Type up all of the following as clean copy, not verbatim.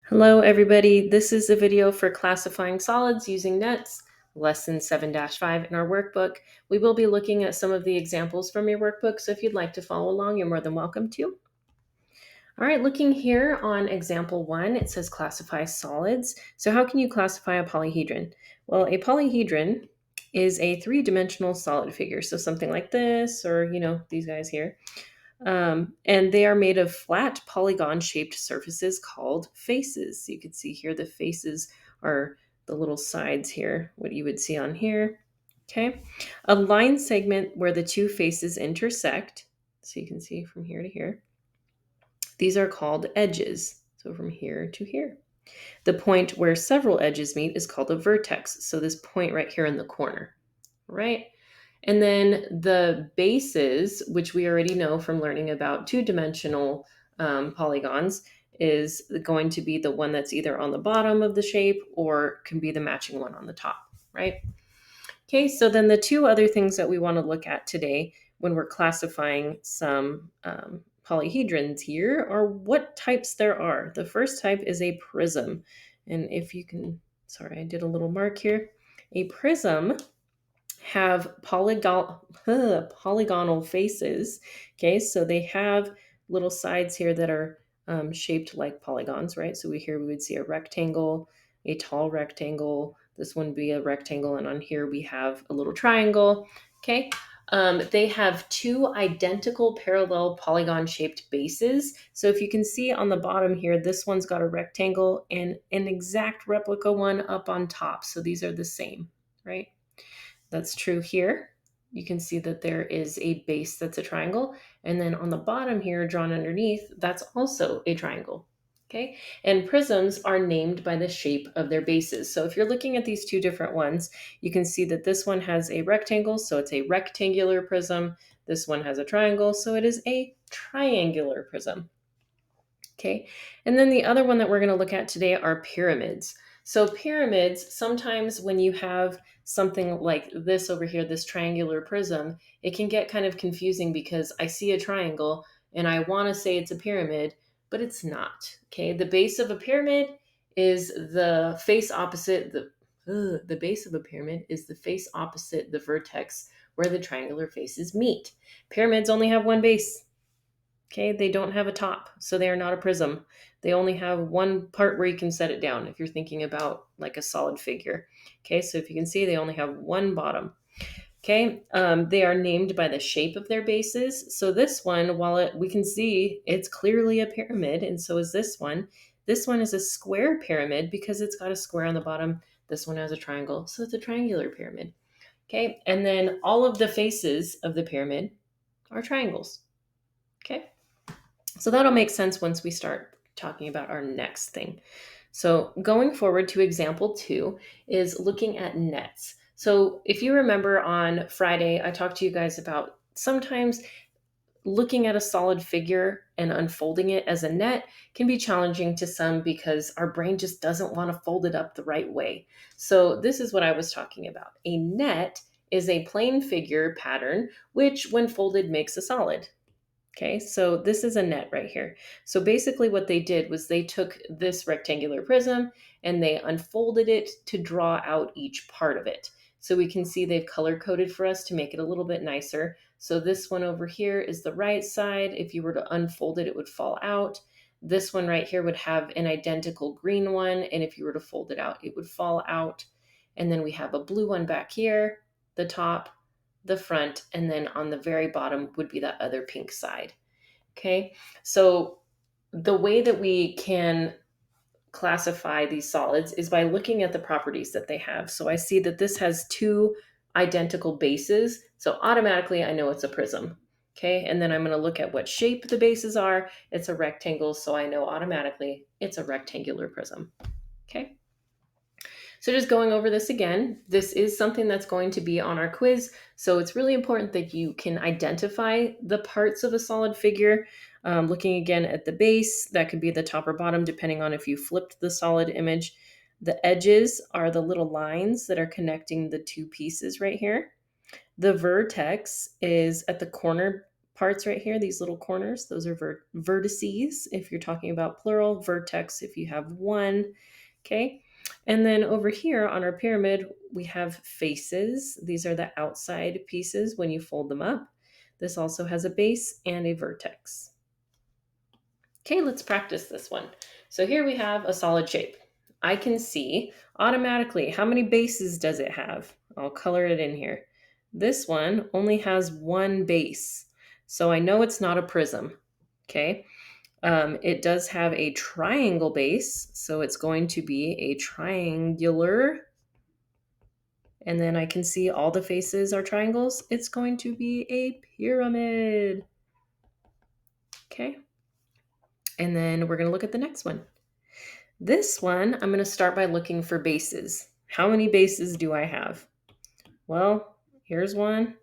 Hello everybody, this is a video for classifying solids using nets, lesson 7-5 in our workbook. We will be looking at some of the examples from your workbook, so if you'd like to follow along, you're more than welcome to. All right, looking here on example 1, it says classify solids. So how can you classify a polyhedron? Well, a polyhedron is a three-dimensional solid figure, so something like this, or these guys here. And they are made of flat polygon shaped surfaces called faces. So you can see here the faces are the little sides here, what you would see on here. Okay. A line segment where the two faces intersect. So you can see from here to here. These are called edges. So from here to here. The point where several edges meet is called a vertex. So this point right here in the corner, right? And then the bases, which we already know from learning about two-dimensional polygons, is going to be the one that's either on the bottom of the shape or can be the matching one on the top, right? Okay, so then the two other things that we want to look at today when we're classifying some polyhedrons here are what types there are. The first type is a prism. And if you can, sorry, I did a little mark here. A prism have polygonal faces. Okay, so they have little sides here that are shaped like polygons, right? So we would see a rectangle, a tall rectangle. This one would be a rectangle, and on here we have a little triangle. Okay, they have two identical parallel polygon shaped bases. So if you can see on the bottom here, this one's got a rectangle and an exact replica one up on top. So these are the same, right? That's true here. You can see that there is a base that's a triangle. And then on the bottom here, drawn underneath, that's also a triangle. Okay. And prisms are named by the shape of their bases. So if you're looking at these two different ones, you can see that this one has a rectangle, so it's a rectangular prism. This one has a triangle, so it is a triangular prism. Okay. And then the other one that we're going to look at today are pyramids. So pyramids, sometimes when you have something like this over here, this triangular prism, it can get kind of confusing because I see a triangle and I want to say it's a pyramid, but it's not. Okay. The base of a pyramid is the face opposite the base of a pyramid is the face opposite the vertex where the triangular faces meet. Pyramids only have one base. Okay, they don't have a top, so they are not a prism. They only have one part where you can set it down if you're thinking about like a solid figure. Okay, so if you can see, they only have one bottom. Okay, they are named by the shape of their bases. So this one, we can see it's clearly a pyramid, and so is this one. This one is a square pyramid because it's got a square on the bottom. This one has a triangle, so it's a triangular pyramid. Okay, and then all of the faces of the pyramid are triangles. Okay. So that'll make sense once we start talking about our next thing. So going forward to example 2 is looking at nets. So if you remember on Friday, I talked to you guys about sometimes looking at a solid figure and unfolding it as a net can be challenging to some because our brain just doesn't want to fold it up the right way. So this is what I was talking about. A net is a plane figure pattern, which when folded makes a solid. Okay, so this is a net right here. So basically what they did was they took this rectangular prism and they unfolded it to draw out each part of it. So we can see they've color coded for us to make it a little bit nicer. So this one over here is the right side. If you were to unfold it, it would fall out. This one right here would have an identical green one. And if you were to fold it out, it would fall out. And then we have a blue one back here, the top, the front, and then on the very bottom would be that other pink side. Okay, so the way that we can classify these solids is by looking at the properties that they have. So I see that this has two identical bases, so automatically I know it's a prism. Okay, and then I'm going to look at what shape the bases are. It's a rectangle, so I know automatically it's a rectangular prism. Okay. So just going over this again, this is something that's going to be on our quiz. So it's really important that you can identify the parts of a solid figure. Looking again at the base, that could be the top or bottom, depending on if you flipped the solid image. The edges are the little lines that are connecting the two pieces right here. The vertex is at the corner parts right here, these little corners, those are vertices if you're talking about plural, vertex if you have one, okay? And then over here on our pyramid, we have faces. These are the outside pieces when you fold them up. This also has a base and a vertex. Okay, let's practice this one. So here we have a solid shape. I can see automatically how many bases does it have. I'll color it in here. This one only has one base, so I know it's not a prism. Okay, it does have a triangle base, so it's going to be a triangular. And then I can see all the faces are triangles. It's going to be a pyramid. Okay, and then we're going to look at the next one. This one, I'm going to start by looking for bases. How many bases do I have? Well, here's one,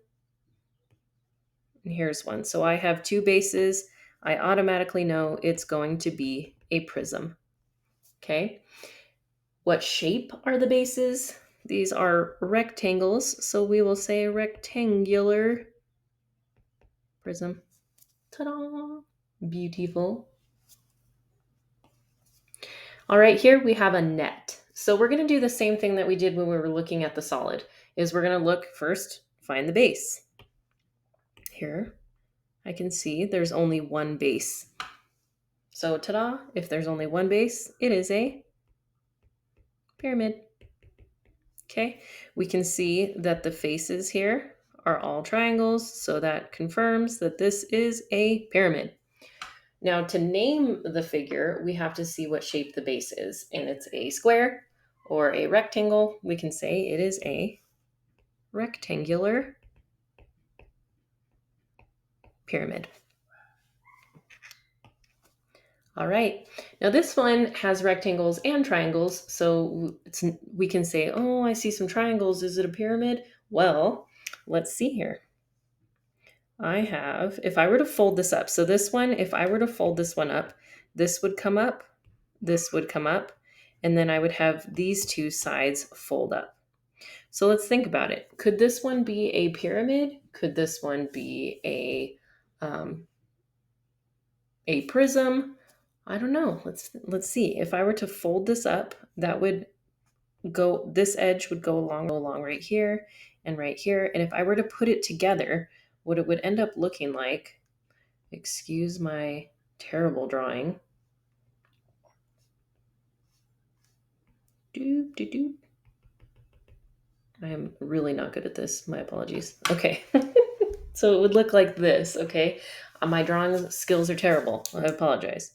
and here's one. So I have two bases. I automatically know it's going to be a prism. Okay. What shape are the bases? These are rectangles, so we will say rectangular prism. Ta-da! Beautiful. All right, here we have a net. So we're going to do the same thing that we did when we were looking at the solid, is we're going to look first, find the base. Here, I can see there's only one base. So ta-da, if there's only one base, it is a pyramid. Okay, we can see that the faces here are all triangles, so that confirms that this is a pyramid. Now, to name the figure, we have to see what shape the base is, and it's a square or a rectangle. We can say it is a rectangular pyramid. All right, now this one has rectangles and triangles, so we can say, oh, I see some triangles. Is it a pyramid? Well, let's see here. If I were to fold this up, so this one, if I were to fold this one up, this would come up, this would come up, and then I would have these two sides fold up. So let's think about it. Could this one be a pyramid? Could this one be a prism? I don't know. Let's see. If I were to fold this up, that would go, this edge would go along right here and right here. And if I were to put it together, what it would end up looking like, excuse my terrible drawing. Doop, doop, doop. I am really not good at this. My apologies. Okay. So it would look like this, okay? My drawing skills are terrible. I apologize.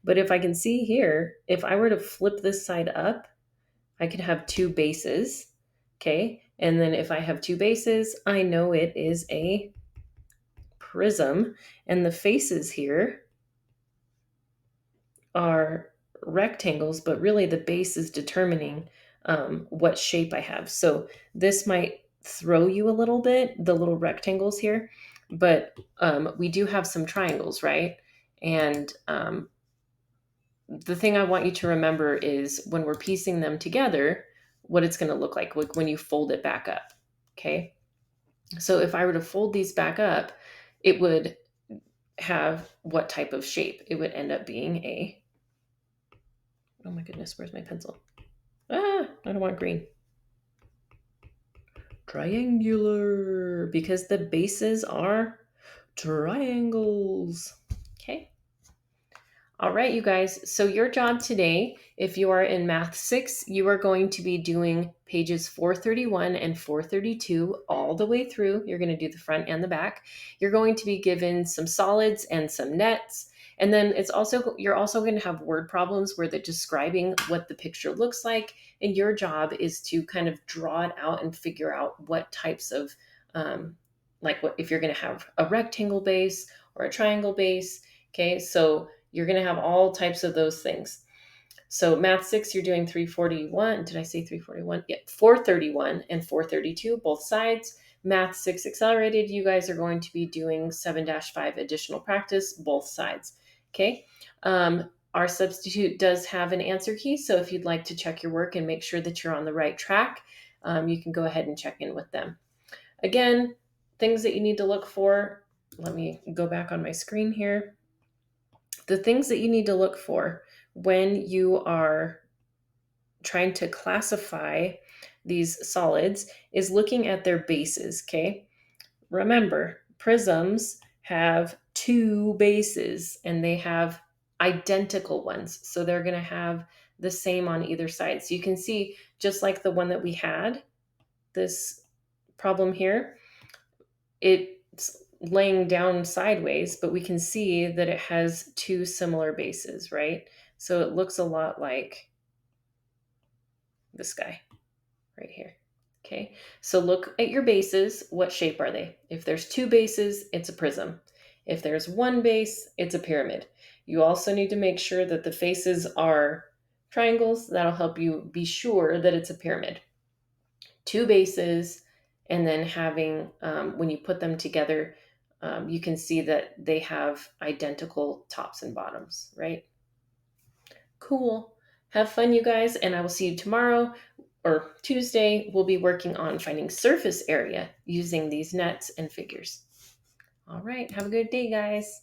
But if I can see here, if I were to flip this side up, I could have two bases, okay? And then if I have two bases, I know it is a prism. And the faces here are rectangles, but really the base is determining what shape I have. So this might throw you a little bit, the little rectangles here, but we do have some triangles, right? And the thing I want you to remember is when we're piecing them together, what it's going to look like when you fold it back up. Okay. So if I were to fold these back up, it would have what type of shape? It would end up being oh my goodness, where's my pencil? I don't want green. Triangular, because the bases are triangles. Okay. All right, you guys. So your job today, if you are in Math 6, you are going to be doing pages 431 and 432 all the way through. You're going to do the front and the back. You're going to be given some solids and some nets. And then you're also going to have word problems where they're describing what the picture looks like. And your job is to kind of draw it out and figure out what types of, if you're going to have a rectangle base or a triangle base. Okay, so you're going to have all types of those things. So Math 6, you're doing 341. Did I say 341? Yeah, 431 and 432, both sides. Math 6 Accelerated, you guys are going to be doing 7-5 additional practice, both sides. Okay. Our substitute does have an answer key. So if you'd like to check your work and make sure that you're on the right track, you can go ahead and check in with them. Again, things that you need to look for. let me go back on my screen here. The things that you need to look for when you are trying to classify these solids is looking at their bases, okay? Remember, prisms have two bases and they have identical ones. So they're going to have the same on either side. So you can see, just like the one that we had, this problem here, it's laying down sideways, but we can see that it has two similar bases, right? So it looks a lot like this guy right here. Okay, so look at your bases. What shape are they? If there's two bases, it's a prism. If there's one base, it's a pyramid. You also need to make sure that the faces are triangles. That'll help you be sure that it's a pyramid. Two bases, and then having, when you put them together, you can see that they have identical tops and bottoms, right? Cool. Have fun, you guys, and I will see you tomorrow or Tuesday. We'll be working on finding surface area using these nets and figures. All right. Have a good day, guys.